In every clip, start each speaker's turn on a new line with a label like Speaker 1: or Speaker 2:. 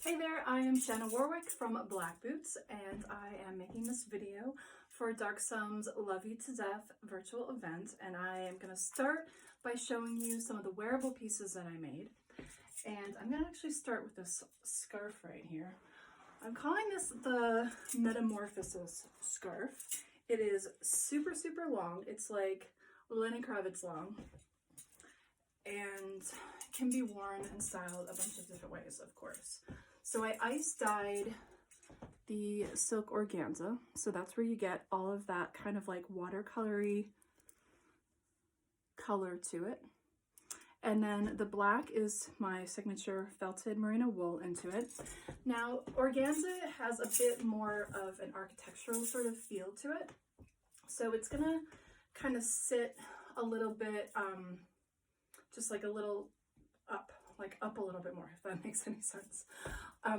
Speaker 1: Hey there, I am Shanna Warwick from BlckBts, and I am making this video for Darksome's Love You to Death virtual event, and I am going to start by showing you some of the wearable pieces that I made. And I'm going to actually start with this scarf right here. I'm calling this the Metamorphosis scarf. It is super, super long. It's like Lenny Kravitz long, and can be worn and styled a bunch of different ways, of course. So I ice dyed the silk organza, so that's where you get all of that kind of like watercolory color to it. And then the black is my signature felted merino wool into it. Now, organza has a bit more of an architectural sort of feel to it, so it's gonna kind of sit a little bit, just like a little up, like up a little bit more, if that makes any sense.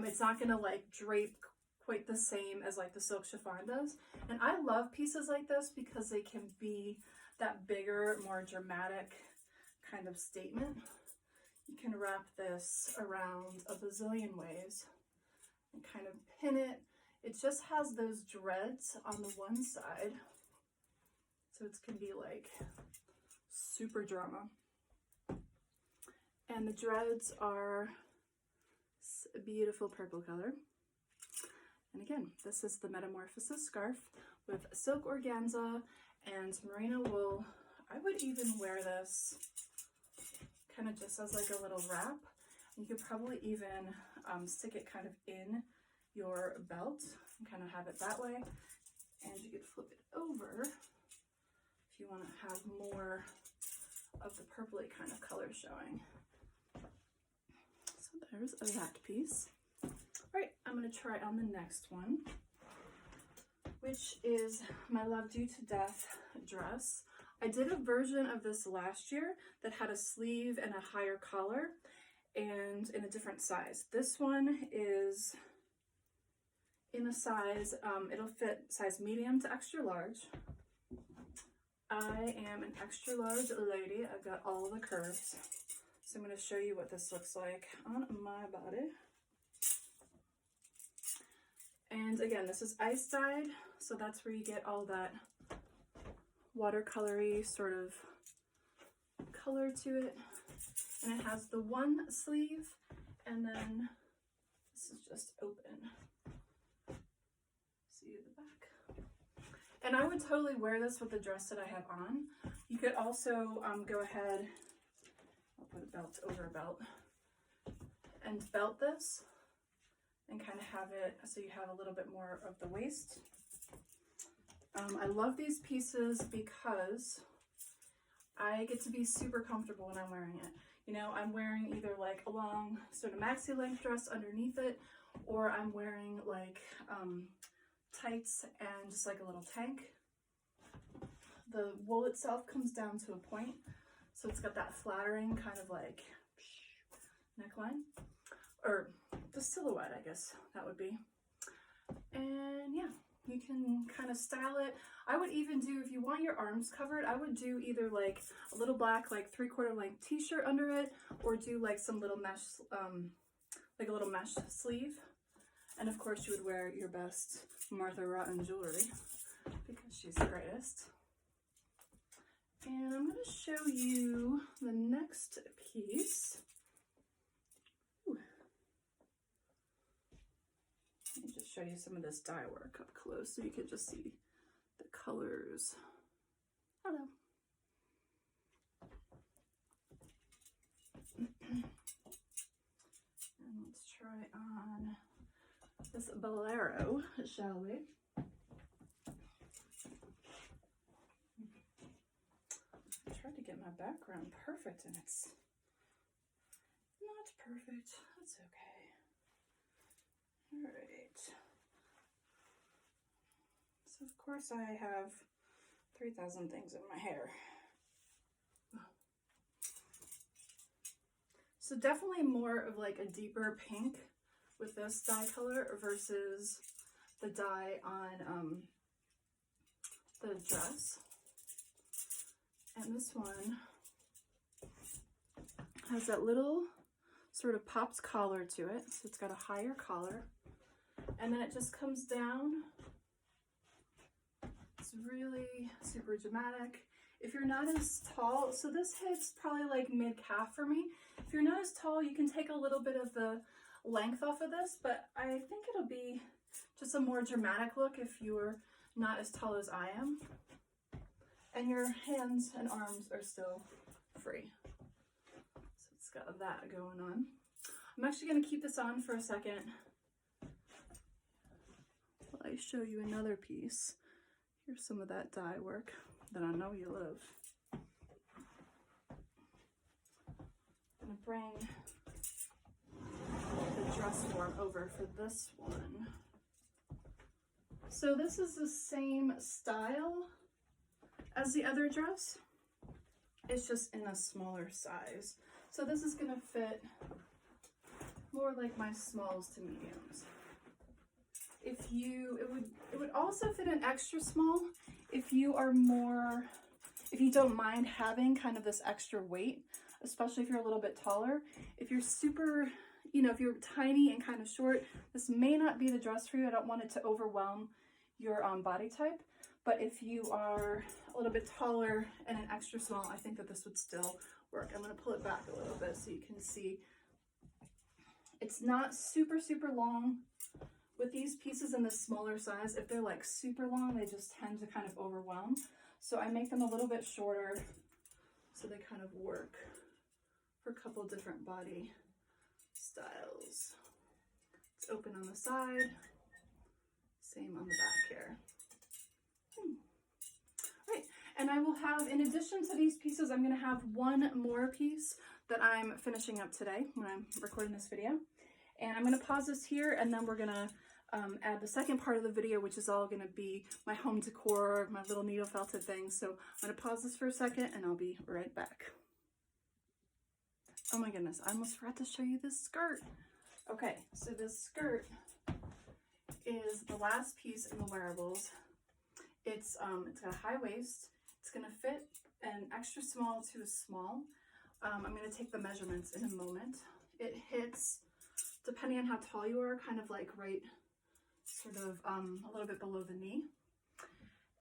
Speaker 1: It's not gonna like drape quite the same as like the silk chiffon does. And I love pieces like this because they can be that bigger, more dramatic kind of statement. You can wrap this around a bazillion ways and kind of pin it. It just has those dreads on the one side, so it can be like super drama. And the dreads are a beautiful purple color. And again, this is the Metamorphosis scarf with silk organza and merino wool. I would even wear this kind of just as like a little wrap. You could probably even stick it kind of in your belt and kind of have it that way. And you could flip it over if you want to have more of the purpley kind of color showing. So there's that piece. All right, I'm going to try on the next one, which is my Love You to Death dress. I did a version of this last year that had a sleeve and a higher collar and in a different size. This one is in a size, it'll fit size medium to extra large. I am an extra large lady. I've got all the curves. So I'm going to show you what this looks like on my body. And again, this is ice dyed, so that's where you get all that watercolory sort of color to it. And it has the one sleeve, and then this is just open. See the back. And I would totally wear this with the dress that I have on. You could also go ahead, I'll put a belt over a belt, and belt this and kind of have it so you have a little bit more of the waist. I love these pieces because I get to be super comfortable when I'm wearing it. You know, I'm wearing either like a long sort of maxi length dress underneath it, or I'm wearing like tights and just like a little tank. The wool itself comes down to a point, so it's got that flattering kind of like neckline, or the silhouette, I guess that would be. And yeah, you can kind of style it. I would even do, if you want your arms covered, I would do either like a little black like 3/4 length t-shirt under it, or do like some little mesh, like a little mesh sleeve. And of course you would wear your best Martha Rotten jewelry because she's the greatest. And I'm going to show you the next piece. Let me just show you some of this dye work up close so you can just see the colors. Hello. And let's try on this bolero, shall we? I tried to get my background perfect and it's not perfect. That's okay. All right. So of course I have 3,000 things in my hair. So definitely more of like a deeper pink with this dye color versus the dye on the dress. And this one has that little sort of pops collar to it. So it's got a higher collar. And then it just comes down. It's really super dramatic. If you're not as tall, so this hits probably like mid-calf for me. If you're not as tall, you can take a little bit of the length off of this, but I think it'll be just a more dramatic look if you're not as tall as I am. And your hands and arms are still free. So it's got that going on. I'm actually going to keep this on for a second while I show you another piece. Here's some of that dye work that I know you love. I'm going to bring the dress form over for this one. So this is the same style as the other dress. It's just in a smaller size. So this is going to fit more like my smalls to mediums. It would also fit an extra small if you are more, if you don't mind having kind of this extra weight, especially if you're a little bit taller. If you're super, you know, if you're tiny and kind of short, this may not be the dress for you. I don't want it to overwhelm your body type. But if you are a little bit taller and an extra small, I think that this would still work. I'm going to pull it back a little bit so you can see. It's not super, super long. With these pieces in the smaller size, if they're like super long, they just tend to kind of overwhelm. So I make them a little bit shorter so they kind of work for a couple different body styles. It's open on the side, same on the back here. Right, and I will have, in addition to these pieces, I'm going to have one more piece that I'm finishing up today when I'm recording this video. And I'm going to pause this here, and then we're going to add the second part of the video, which is all going to be my home decor, my little needle felted things. So I'm going to pause this for a second, and I'll be right back. Oh my goodness, I almost forgot to show you this skirt. Okay, so this skirt is the last piece in the wearables. It's got a high waist. It's going to fit an extra small to a small. I'm going to take the measurements in a moment. It hits, depending on how tall you are, kind of like right sort of a little bit below the knee.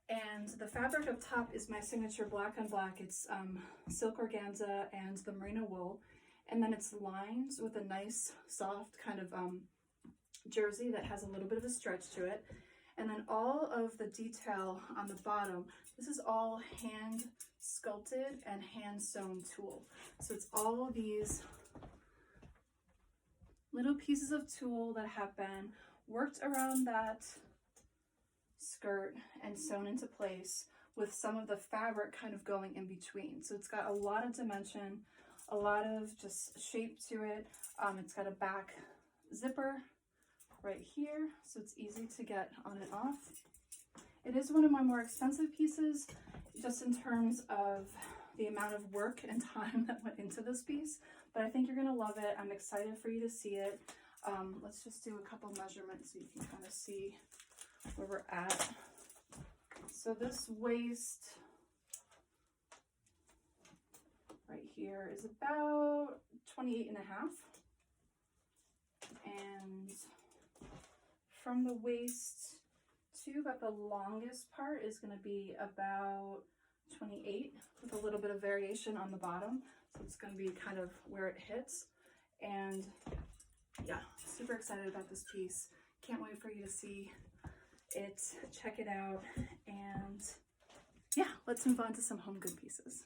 Speaker 1: And the fabric up top is my signature black on black. It's silk organza and the merino wool. And then it's lined with a nice soft kind of jersey that has a little bit of a stretch to it. And then all of the detail on the bottom, this is all hand sculpted and hand sewn tulle. So it's all of these little pieces of tulle that have been worked around that skirt and sewn into place with some of the fabric kind of going in between. So it's got a lot of dimension, a lot of just shape to it. It's got a back zipper right here, so it's easy to get on and off. It is one of my more expensive pieces, just in terms of the amount of work and time that went into this piece, but I think you're gonna love it. I'm excited for you to see it. Let's just do a couple measurements so you can kind of see where we're at. So this waist right here is about 28 and a half. And from the waist to about the longest part is going to be about 28 with a little bit of variation on the bottom. So it's going to be kind of where it hits. And yeah, super excited about this piece. Can't wait for you to see it, check it out, and yeah, let's move on to some home good pieces.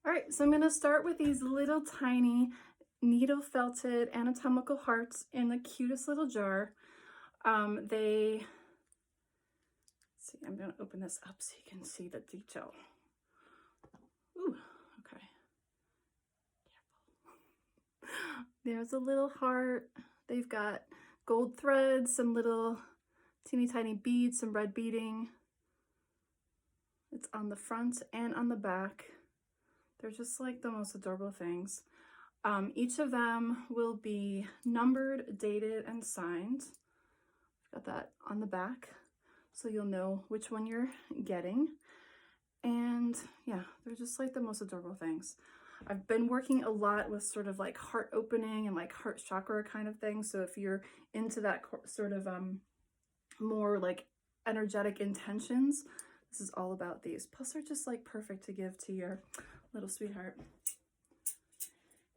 Speaker 1: All right, so I'm going to start with these little tiny needle felted anatomical hearts in the cutest little jar. Let's see, I'm going to open this up so you can see the detail. Ooh, okay. Careful. There's a little heart. They've got gold threads, some little teeny tiny beads, some red beading. It's on the front and on the back. They're just like the most adorable things. Each of them will be numbered, dated, and signed. Got that on the back, so you'll know which one you're getting. And yeah, they're just like the most adorable things. I've been working a lot with sort of like heart opening and like heart chakra kind of thing. So if you're into that sort of more like energetic intentions, this is all about these. Plus they're just like perfect to give to your little sweetheart.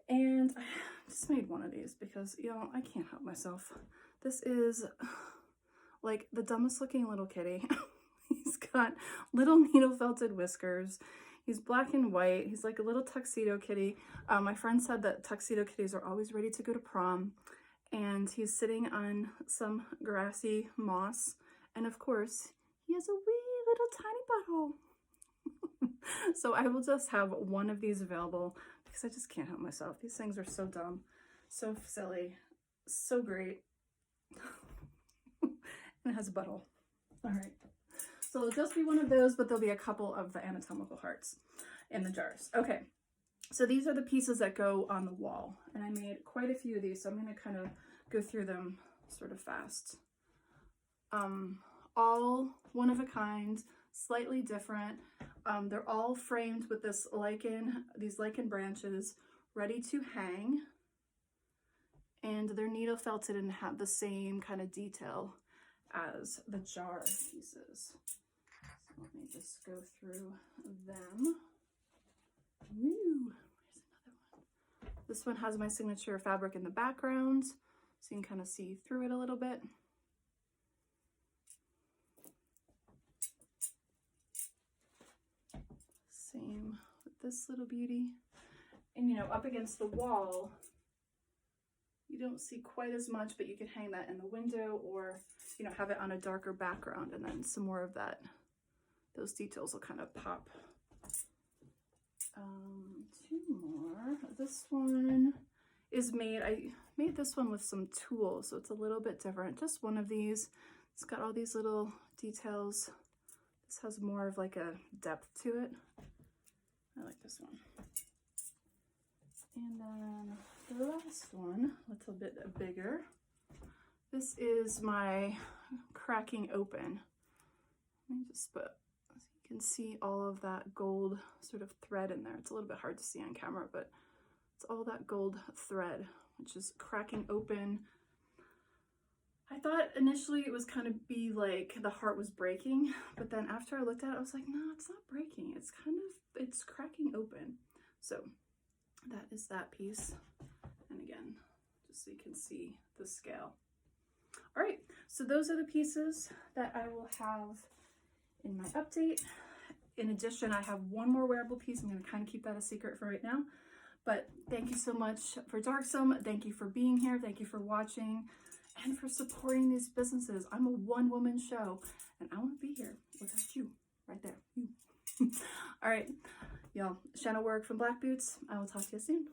Speaker 1: And I just made one of these because, y'all, I can't help myself. This is like the dumbest looking little kitty. He's got little needle felted whiskers. He's black and white. He's like a little tuxedo kitty. My friend said that tuxedo kitties are always ready to go to prom. And he's sitting on some grassy moss. And of course, he has a wee little tiny butthole. So I will just have one of these available because I just can't help myself. These things are so dumb, so silly, so great. And it has a butthole. All right. So it'll just be one of those, but there'll be a couple of the anatomical hearts in the jars. Okay, so these are the pieces that go on the wall. And I made quite a few of these, so I'm going to kind of go through them sort of fast. All one of a kind, slightly different. They're all framed with this these lichen branches, ready to hang. And they're needle felted and have the same kind of detail as the jar pieces. So let me just go through them. Woo! Here's another one. This one has my signature fabric in the background, so you can kind of see through it a little bit. Same with this little beauty. And you know, up against the wall, you don't see quite as much, but you can hang that in the window or, you know, have it on a darker background, and then some more of that, those details will kind of pop. Two more. This one is I made this one with some tools, so it's a little bit different. Just one of these. It's got all these little details. This has more of like a depth to it. I like this one. And then the last one, a little bit bigger. This is my cracking open. Let me just put, so you can see all of that gold sort of thread in there. It's a little bit hard to see on camera, but it's all that gold thread, which is cracking open. I thought initially it was kind of be like the heart was breaking, but then after I looked at it, I was like, no, it's not breaking. It's cracking open. So that is that piece. And again, just so you can see the scale. All right, so those are the pieces that I will have in my update. In addition, I have one more wearable piece. I'm going to kind of keep that a secret for right now. But thank you so much for Darksome. Thank you for being here. Thank you for watching and for supporting these businesses. I'm a one-woman show, and I wouldn't be here without you. Right there. You. All right, y'all. Shanna Work from BlckBts. I will talk to you soon.